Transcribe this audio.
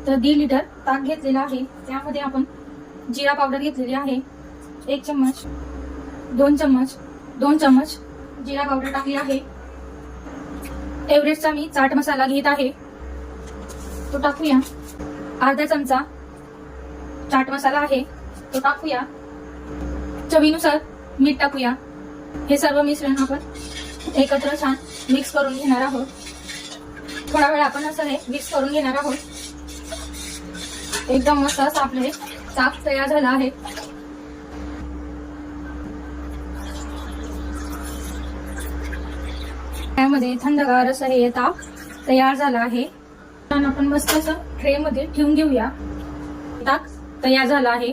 तर 1.5 लिटर ताक घेतलेला आहे. त्यामध्ये आपण जिरा पावडर घेतलेली आहे 1 चम्मच, 2 चम्मच जिरा पावडर टाकली आहे. एव्हरेस्टचा मी चाट मसाला घेत आहे, तो टाकूया. अर्धा चमचा चाट मसाला आहे, तो टाकूया. चवीनुसार मीठ टाकूया. हे सर्व मिश्रण आपण एकत्र छान मिक्स करून घेणार आहोत. थोडा वेळ आपण असं हे मिक्स करून घेणार आहोत. एकदम मस्त असं आपलं हे ताक तयार झालं आहे. त्यामध्ये थंडगार असं हे ताक तयार झालं आहे. आपण मस्त असं ट्रे मध्ये ठेवून घेऊया. ताक तयार झालं आहे.